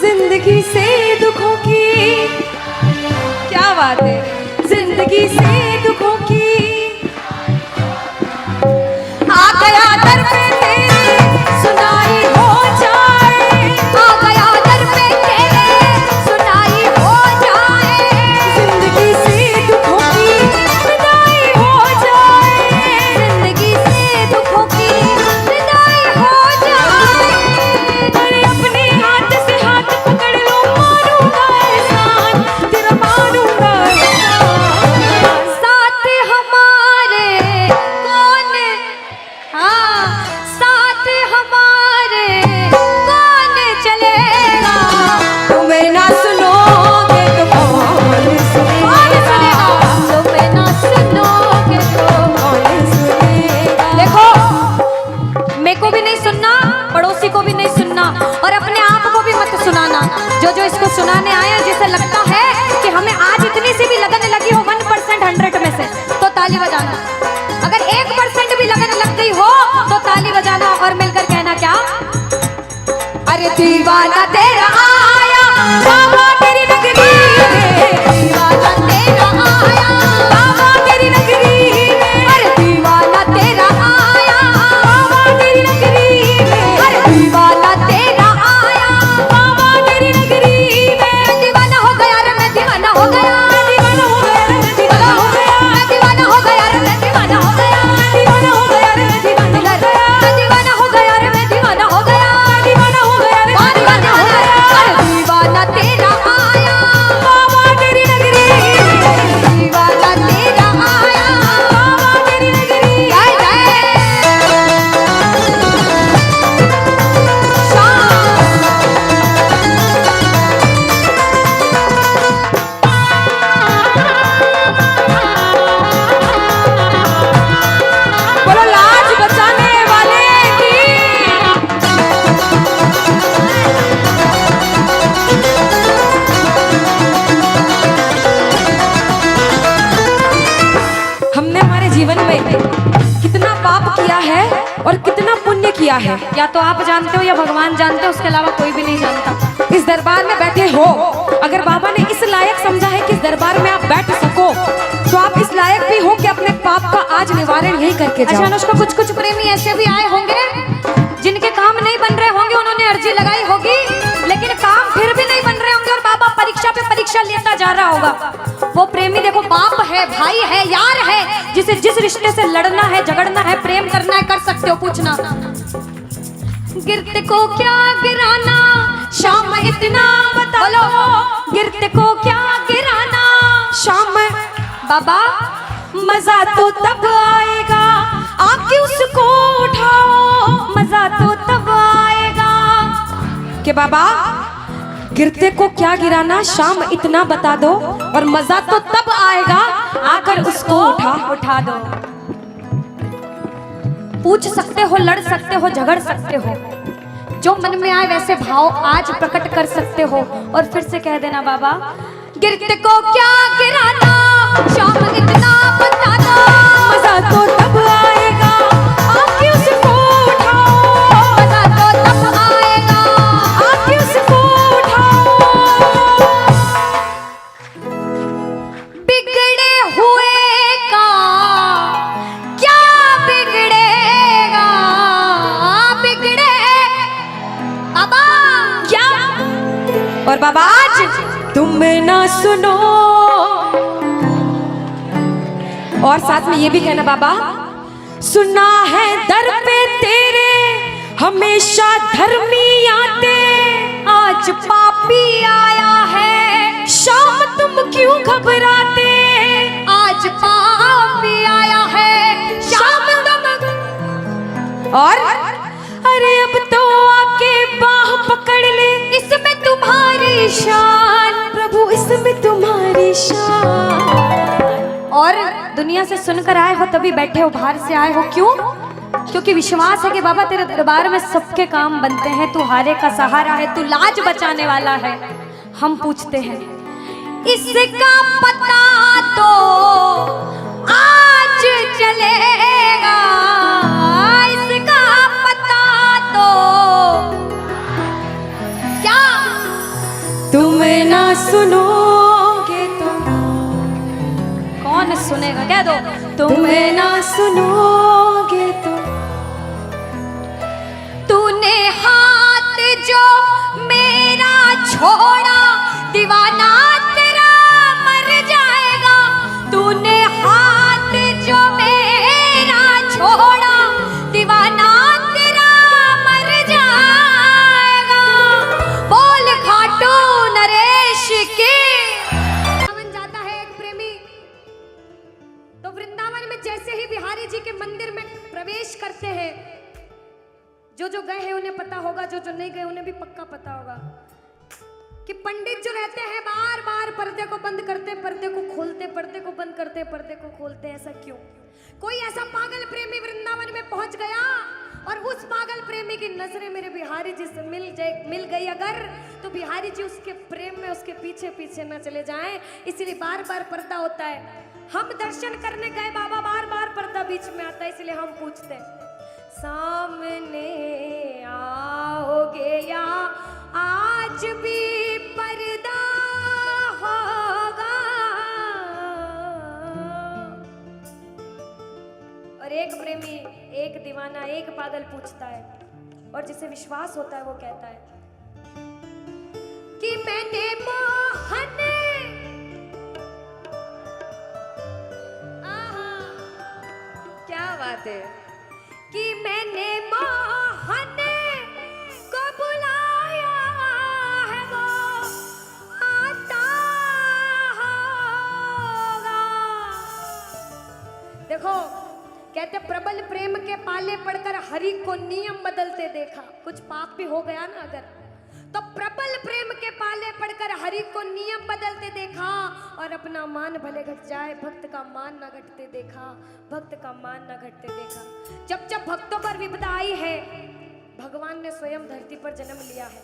जिंदगी से दुखों की, क्या बात है, जिंदगी से दुखों की, आ गया दर पे तेरे सुनाई हो जाए, आ गया दर पे तेरे सुनाई हो जाए, जिंदगी से दुखों की विदाई हो जाए, जिंदगी से दुखों की विदाई हो जाए। अरे अपने हाथ से हाथ पकड़ लो, मारूंगा एहसान, तेरा मारूंगा एहसान। साथ हमारे कौन, हाँ साथ हमारे कौन चलेगा, तुम्हें ना सुनोगे तो कौन सुनेगा, तुम्हें ना सुनोगे तो कौन सुनेगा। देखो, मेरे को भी नहीं सुनना, पड़ोसी को भी नहीं सुनना, और अपने आप को भी मत सुनाना। जो इसको सुनाने आए हैं, जिसे लगता है कि हमें आज इतनी सी भी लगन लगी हो 1% 100 में से, तो ताली बजाना। अगर 1% भी लगन लग गई हो तो ताली बजाना और मिलकर कहना क्या, अरे दीवाना तेरा आया बाबा तेरी नगरी में, दीवाना तेरा आया बाबा तेरी नगरी में, अरे दीवाना तेरा आया बाबा तेरी नगरी में, अरे दीवाना तेरा आया बाबा तेरी नगरी में। दीवाना हो गया रे मैं, दीवाना हो गया, दीवाना हो गया रे मैं, दीवाना हो गया, दीवाना हो गया रे मैं, दीवाना हो गया, दीवाना हो गया रे मैं, दीवाना हो गया, दीवाना हो गया रे मैं, दीवाना हो गया, दीवाना हो गया रे मैं, दीवाना हो गया, अरे दीवाना तेरा आया बाबा तेरी नगरी में, दीवाना तेरा आया बाबा तेरी नगरी। जय जय बोलो लाज बचाने वाले की। हमने हमारे जीवन में कितना पाप किया है और कितना पुण्य किया है, या तो आप जानते हो या भगवान जानते हो, उसके अलावा कोई भी नहीं जानता। इस दरबार में बैठे हो, अगर बाबा ने इस लायक समझा है कि इस दरबार में आप बैठ सको, तो आप इस लायक भी हो कि अपने पाप का आज निवारण यही करके अच्छा जाओ। अनुष्का, कुछ कुछ प्रेमी ऐसे भी आए होंगे जिनके काम नहीं बन रहे होंगे, उन्होंने अर्जी लगाई होगी लेकिन काम फिर भी नहीं बन रहे होंगे, और बाबा परीक्षा पे परीक्षा लेता जा रहा होगा। वो प्रेमी देखो, बाप है, भाई है, यार है, जिसे जिस रिश्ते से लड़ना है, झगड़ना है, प्रेम करना है, कर सकते हो। पूछना, गिरते को क्या गिराना शाम इतना बता लो, गिरते को क्या गिराना शाम बाबा, मजा तो तब आएगा आके उसको उठाओ, मजा तो तब आएगा कि बाबा गिरते को क्या गिराना, शाम इतना बता दो, और मजा तो तब आएगा आकर उसको उठा दो। पूछ सकते हो, लड़ सकते हो, झगड़ सकते हो, जो मन में आए वैसे भाव आज प्रकट कर सकते हो, और फिर से कह देना बाबा, गिरते को क्या गिराना शाम इतना बता दो, मजा तो तब आएगा आके उसको उठाओ, मजा तो तब आएगा आके उसको उठाओ। बिगड़े हुए का क्या बिगड़ेगा, बिगड़े बाबा क्या, और बाबा आज तुम ना सुनो, और साथ में ये भी कहना बाबा, सुना है दर पे तेरे हमेशा धर्मी आते, आज पापी आया है, शाम तुम क्यों घबराते, आज पापी आया है, शाम तुम, और अरे अब तो आके बाह पकड़ ले, इसमें तुम्हारा शान प्रभु इसमें तुम्हारी शान। और दुनिया से सुनकर आए हो तभी बैठे हो, बाहर से आए हो क्यों? क्योंकि विश्वास है कि बाबा तेरे दरबार में सबके काम बनते हैं। तू हारे का सहारा है, तू लाज बचाने वाला है। हम पूछते हैं इसका पता तो आज चलेगा, इसका पता तो क्या तुम ना सुनोगे तो कौन सुनेगा? कह दो तुम ना सुनोगे तो तूने हाथ जो मेरा छोड़ा दीवाना तेरा मर जाएगा। तूने हाथ जो मेरा छोड़ा दीवाना तेरा मर जाएगा। बोल खाटू नरेश के। वृंदावन जाता है एक प्रेमी, तो वृंदावन में जैसे ही बिहारी जी के मंदिर में प्रवेश करते हैं, जो गए हैं उन्हें पता होगा, जो नहीं गए उन्हें भी पक्का पता होगा कि पंडित जो रहते हैं बार बार पर्दे को बंद करते, पर्दे को खोलते, पर्दे को बंद करते, पर्दे को खोलते। ऐसा क्यों? कोई ऐसा पागल प्रेमी वृंदावन में पहुंच गया और उस पागल प्रेमी की नजरें मेरे बिहारी जी से मिल गई अगर, तो बिहारी जी उसके प्रेम में उसके पीछे पीछे न चले जाएं, इसलिए बार बार पर्दा होता है। हम दर्शन करने गए बाबा, बार बार पर्दा बीच में आता है, इसलिए हम पूछते हैं सामने आओगे या आज भी पर्दा होगा? और एक प्रेमी, एक दीवाना, एक पागल पूछता है, और जिसे विश्वास होता है वो कहता है कि मैंने मोहन क्या बात है कि मैंने मोहन को बुलाया है, वो आता होगा। देखो कहते प्रबल प्रेम के पाले पड़कर हरि को नियम बदलते देखा। कुछ पाप भी हो गया ना अगर, तो प्रबल प्रेम के पाले पड़कर हरि को नियम बदलते देखा, और अपना मान भले घट जाए भक्त का मान न घटते देखा, भक्त का मान न घटते देखा। जब जब भक्तों पर विपदा आई है, भगवान ने स्वयं धरती पर जन्म लिया है।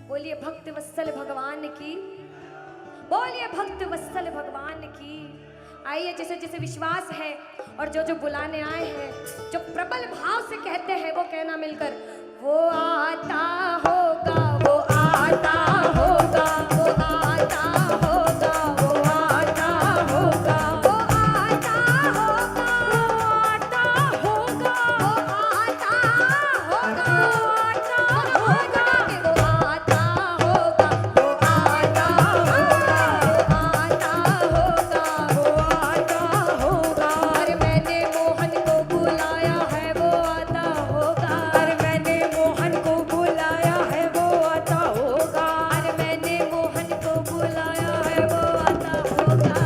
बोलिए भक्त वत्सल भगवान की, बोलिए भक्त वत्सल भगवान की। आइए जिसे जिसे विश्वास है और जो बुलाने आए हैं, जो प्रबल भाव से कहते हैं, वो कहना मिलकर वो आता होगा, वो आता होगा, वो आता होगा, वो आता होगा, वो आता होगा, वो आता होगा, वो आता होगा, वो आता होगा, वो आता होगा, वो आता होगा, वो आता होगा। अरे मैंने मोहन को बुलाया है, वो आता होगा। अरे मैंने मोहन को बुलाया है, वो आता होगा। अरे मैंने मोहन को बुलाया है, वो आता होगा।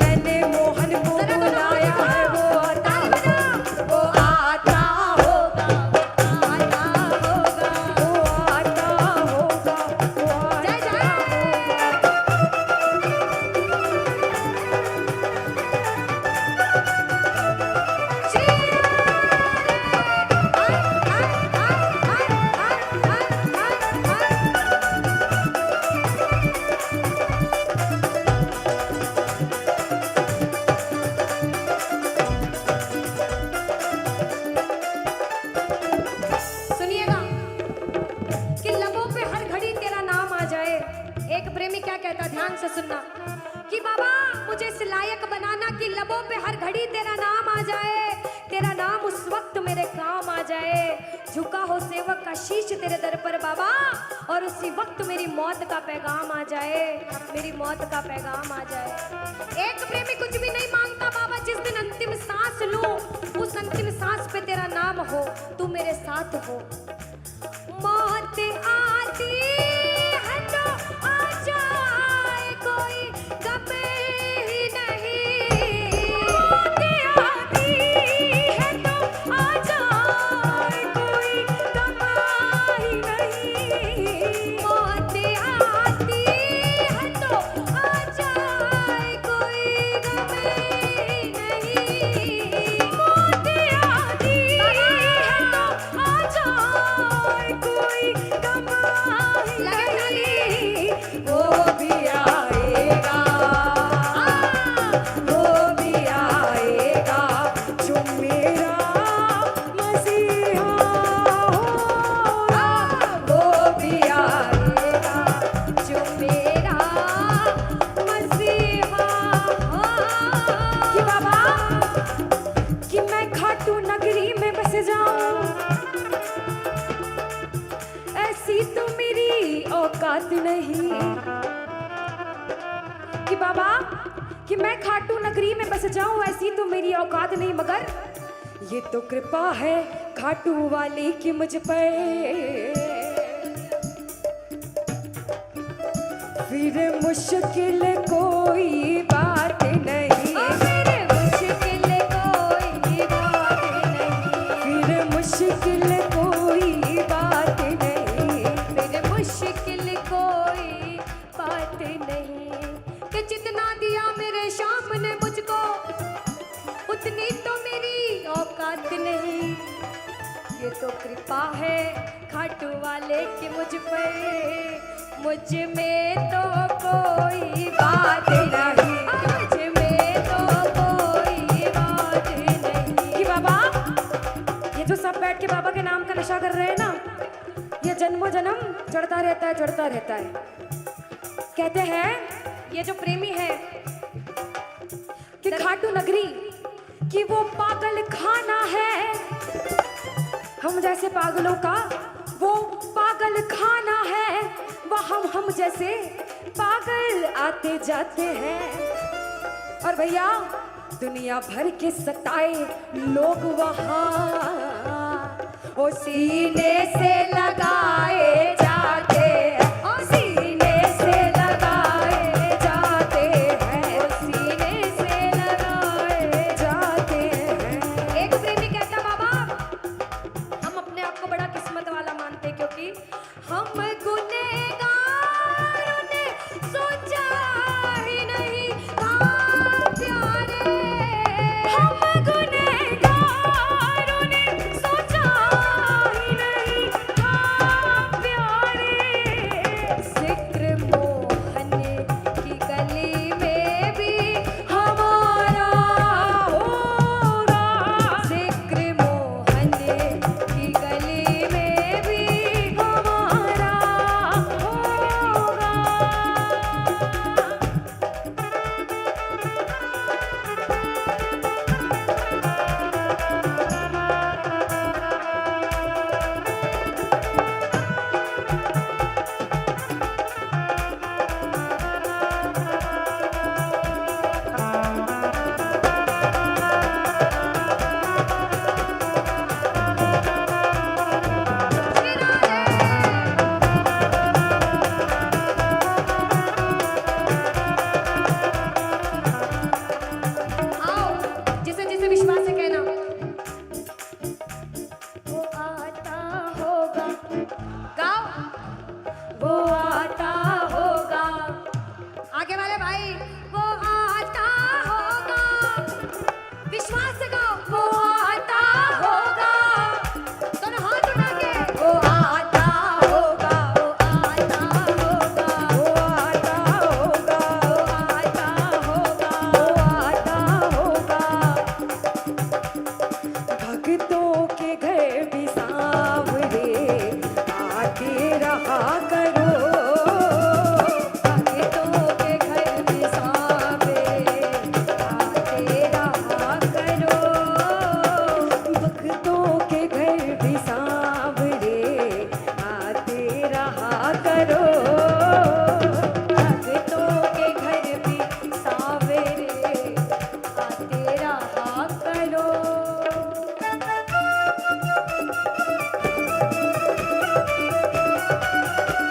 मैंने मोहन को बुलाया है, वो आता होगा, वो आता होगा, वो आता होगा, वो आता होगा, वो जय जय। सुनिएगा कि लबों पे हर घड़ी तेरा नाम आ जाए। एक प्रेमी क्या कहता, ध्यान से सुनना, कि बाबा मुझे इस लायक बनाना कि लबों पे हर घड़ी तेरा नाम आ जाए, तेरा नाम उस वक्त मेरे काम आ जाए। झुका हो सेवक का शीश तेरे दर पर बाबा, और उसी वक्त मेरी मौत का पैगाम आ जाए, मेरी मौत का पैगाम आ जाए। एक प्रेमी कुछ भी नहीं मांगता बाबा, जिस दिन अंतिम सांस लूं उस अंतिम सांस पे तेरा नाम हो, तू मेरे साथ हो। मौत आती है तो आ जाए, कोई गम ही नहीं। मौत आती है तो आ जाए, कोई गम ही नहीं। मौत आती बात नहीं कि बाबा कि मैं खाटू नगरी में बस जाऊं, ऐसी तो मेरी औकात नहीं, मगर ये तो कृपा है खाटू वाली की मुझ पर। फिर मुश्किल कोई बात नहीं, फिर मुश्किल कोई बात नहीं, फिर मुश्किल कोई बात नहीं, फिर मुश्किल कोई बात नहीं कि जितना दिया मेरे शाम ने मुझको उतनी तो मेरी औकात नहीं। ये तो कृपा है खाटू वाले की मुझ पर, मुझ में तो कोई बात नहीं, मुझ में तो कोई बात नहीं कि बाबा ये जो सब बैठ के बाबा के नाम का नशा कर रहे हैं ना, ये जन्मों जन्म चढ़ता रहता है, चढ़ता रहता है। कहते हैं ये जो प्रेमी है कि खाटू नगरी कि वो पागल खाना है, हम जैसे पागलों का वो पागल खाना है, वहाँ हम जैसे पागल आते जाते हैं। और भैया दुनिया भर के सताए लोग वहाँ ओ सीने से लगाए